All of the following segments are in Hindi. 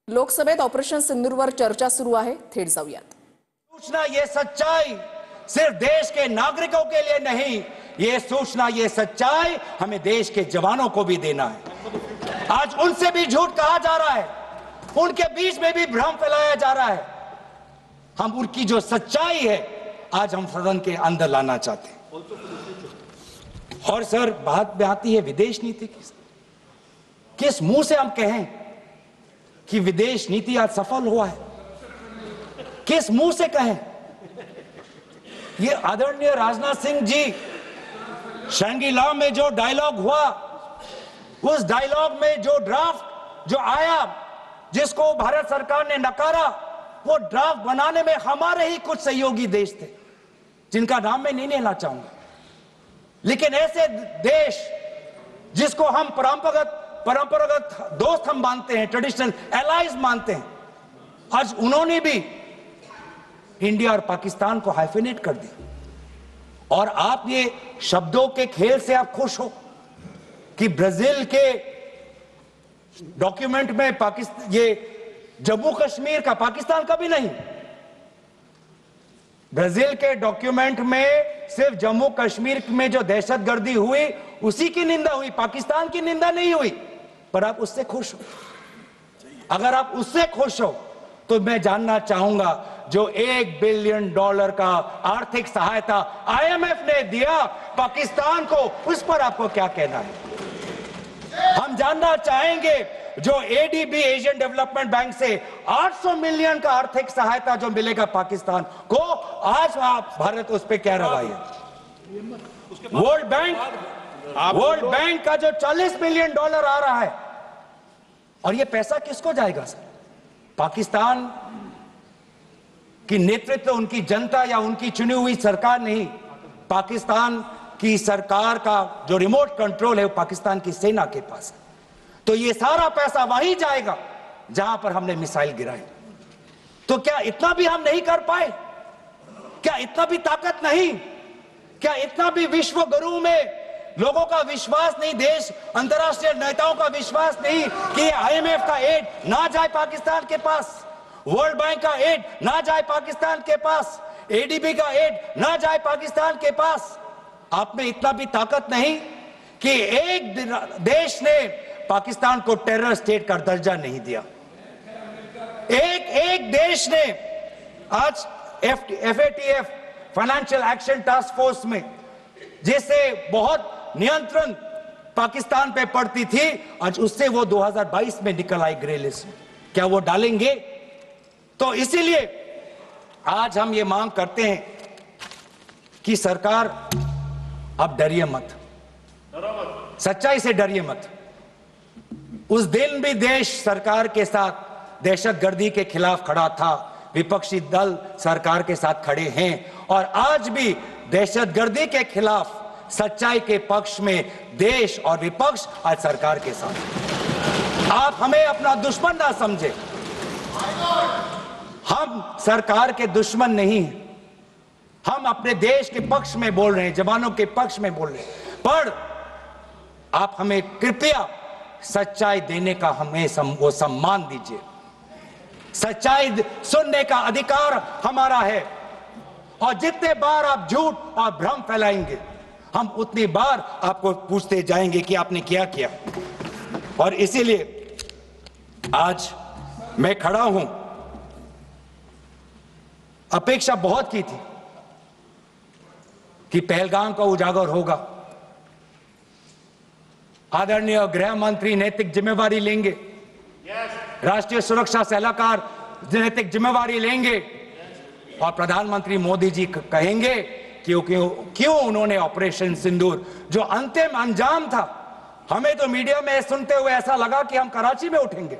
लोकसभेत ऑपरेशन सिंदूरवर चर्चा सुरू आहे. थेट जाऊयात. सूचना ये सच्चाई सिर्फ देश के नागरिकों के लिए नहीं, ये सूचना ये सच्चाई हमें देश के जवानों को भी देना है. आज उनसे भी झूठ कहा जा रहा है, उनके बीच में भी भ्रम फैलाया जा रहा है. हम उनकी जो सच्चाई है आज हम सदन के अंदर लाना चाहते हैं. और सर बात में आती है विदेश नीति की. किस मुंह से हम कहें कि विदेश नीति आज सफल हुआ है? किस मुंह से कहें? ये आदरणीय राजनाथ सिंह जी, शंगीला में जो डायलॉग हुआ, उस डायलॉग में जो ड्राफ्ट जो आया, जिसको भारत सरकार ने नकारा, वो ड्राफ्ट बनाने में हमारे ही कुछ सहयोगी देश थे, जिनका नाम मैं नहीं लेना चाहूंगा. लेकिन ऐसे देश जिसको हम परंपरागत दोस्त हम मानते हैं, ट्रेडिशनल एलाइज मानते हैं, आज उन्होंने भी इंडिया और पाकिस्तान को हाइफिनेट कर दिया. और आप ये शब्दों के खेल से आप खुश हो कि ब्राजील के डॉक्यूमेंट में पाकिस्तान, ये जम्मू कश्मीर का पाकिस्तान का भी नहीं, ब्राजील के डॉक्यूमेंट में सिर्फ जम्मू कश्मीर में जो दहशतगर्दी हुई उसी की निंदा हुई, पाकिस्तान की निंदा नहीं हुई. पर आप उससे खुश हो? अगर आप उससे खुश हो तो मैं जानना चाहूंगा, जो $1 बिलियन का आर्थिक सहायता IMF ने दिया पाकिस्तान को, उस पर आपको क्या कहना है? हम जानना चाहेंगे जो ADB एशियन डेवलपमेंट बैंक से 800 मिलियन का आर्थिक सहायता जो मिलेगा पाकिस्तान को, आज आप भारत उस पर क्या रवैया है? वर्ल्ड बैंक का जो $40 मिलियन आ रहा है, और ये पैसा किसको जाएगा सर? पाकिस्तान की नेतृत्व उनकी जनता या उनकी चुनी हुई सरकार नहीं, पाकिस्तान की सरकार का जो रिमोट कंट्रोल है वो पाकिस्तान की सेना के पास है. तो ये सारा पैसा वहीं जाएगा जहां पर हमने मिसाइल गिराई. तो क्या इतना भी हम नहीं कर पाए? क्या इतना भी ताकत नहीं? क्या इतना भी विश्व गुरु में लोगों का विश्वास नहीं, देश अंतर्राष्ट्रीय नेताओं का विश्वास नहीं कि IMF का एड ना जाए पाकिस्तान के पास, वर्ल्ड बैंक का एड ना जाए पाकिस्तान के पास, ADB का एड ना जाए पाकिस्तान के पास? आप में इतना भी ताकत नहीं कि एक देश ने पाकिस्तान को टेरर स्टेट का दर्जा नहीं दिया. एक देश ने आज FATF financial action task force में, जिससे बहुत नियंत्रण पाकिस्तान पे पड़ती थी, आज उससे वो 2022 में निकल आई ग्रे लिस्ट. क्या वो डालेंगे? तो इसीलिए आज हम ये मांग करते हैं कि सरकार अब डरिए मत, सच्चाई से डरिए मत. उस दिन भी देश सरकार के साथ दहशतगर्दी के खिलाफ खड़ा था, विपक्षी दल सरकार के साथ खड़े हैं, और आज भी दहशतगर्दी के खिलाफ सच्चाई के पक्ष में देश और विपक्ष आज सरकार के साथ. आप हमें अपना दुश्मन ना समझे, हम सरकार के दुश्मन नहीं हैं. हम अपने देश के पक्ष में बोल रहे हैं, जवानों के पक्ष में बोल रहे हैं. पर आप हमें कृपया सच्चाई देने का हमें वो सम्मान दीजिए. सच्चाई सुनने का अधिकार हमारा है, और जितने बार आप झूठ और भ्रम फैलाएंगे, हम उतनी बार आपको पूछते जाएंगे कि आपने क्या किया. और इसीलिए आज मैं खड़ा हूं. अपेक्षा बहुत की थी कि पहलगाम का उजागर होगा. आदरणीय गृह मंत्री नैतिक जिम्मेवारी लेंगे, राष्ट्रीय सुरक्षा सलाहकार नैतिक जिम्मेवारी लेंगे, और प्रधानमंत्री मोदी जी कहेंगे क्यों उन्होंने ऑपरेशन सिंदूर जो अंतिम अंजाम था, हमें तो मीडिया में सुनते हुए ऐसा लगा कि हम कराची में उठेंगे.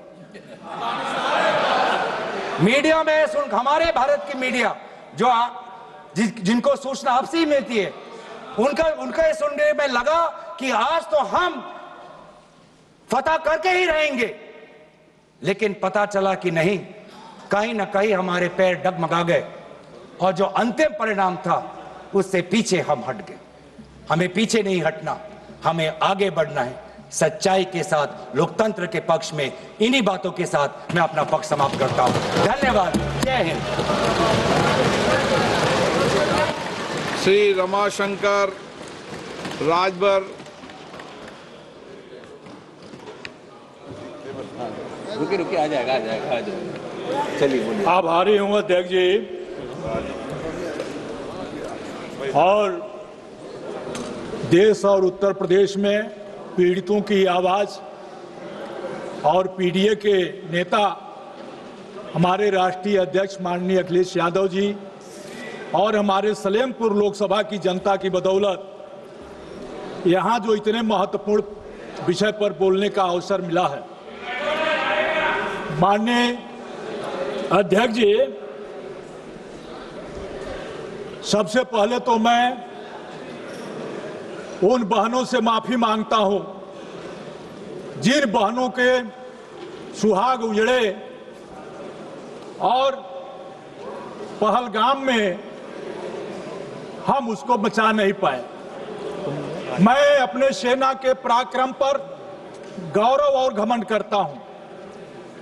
मीडिया में हमारे भारत की मीडिया जो जिनको सूचना आपसे ही मिलती है, उनका सुनने में लगा कि आज तो हम फतह करके ही रहेंगे. लेकिन पता चला कि नहीं, कहीं ना कहीं हमारे पैर डगमगा गए, और जो अंतिम परिणाम था उससे पीछे हम हट गए. हमें पीछे नहीं हटना, हमें आगे बढ़ना है. सच्चाई के साथ, लोकतंत्र के पक्ष में, इन्हीं बातों के साथ मैं अपना पक्ष समाप्त करता हूं। धन्यवाद। जय हिंद। श्री रमाशंकर राजभर। रुकिए आ जाएगा। चलिए बोलिए। आभारी हूँ अध्यक्ष जी। और देश और उत्तर प्रदेश में पीड़ितों की आवाज और पीडीए के नेता हमारे राष्ट्रीय अध्यक्ष माननीय अखिलेश यादव जी और हमारे सलेमपुर लोकसभा की जनता की बदौलत यहाँ जो इतने महत्वपूर्ण विषय पर बोलने का अवसर मिला है। माननीय अध्यक्ष जी, सबसे पहले तो मैं उन बहनों से माफी मांगता हूं जिन बहनों के सुहाग उजड़े और पहलगाम में हम उसको बचा नहीं पाए। मैं अपने सेना के पराक्रम पर गौरव और घमंड करता हूं।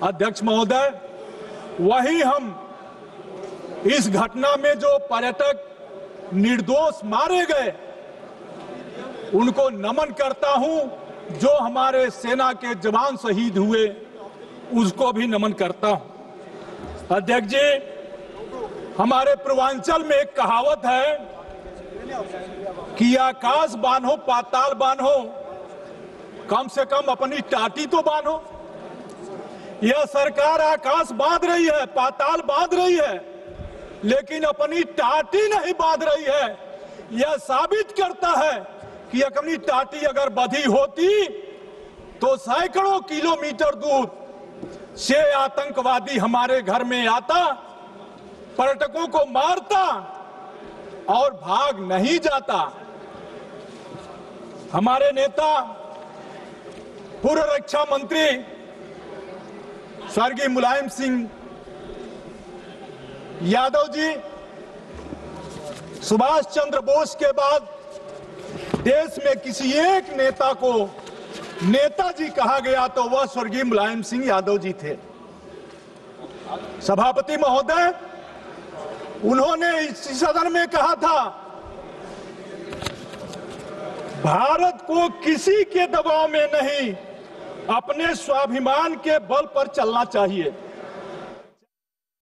अध्यक्ष महोदय, वहीं हम इस घटना में जो पर्यटक निर्दोष मारे गए उनको नमन करता हूं, जो हमारे सेना के जवान शहीद हुए उसको भी नमन करता हूं। अध्यक्ष जी, हमारे पूर्वांचल में एक कहावत है कि आकाश बांधो पाताल बांधो, कम से कम अपनी टाटी तो बांधो। यह सरकार आकाश बांध रही है, पाताल बांध रही है, लेकिन अपनी टाटी नहीं बांध रही है। यह साबित करता है कि अपनी टाटी अगर बंधी होती तो सैकड़ों किलोमीटर दूर से आतंकवादी हमारे घर में आता, पर्यटकों को मारता और भाग नहीं जाता। हमारे नेता पूर्व रक्षा मंत्री स्वर्गीय मुलायम सिंह यादव जी, सुभाष चंद्र बोस के बाद देश में किसी एक नेता को नेताजी कहा गया तो वह स्वर्गीय मुलायम सिंह यादव जी थे। सभापति महोदय, उन्होंने इस सदन में कहा था, भारत को किसी के दबाव में नहीं, अपने स्वाभिमान के बल पर चलना चाहिए।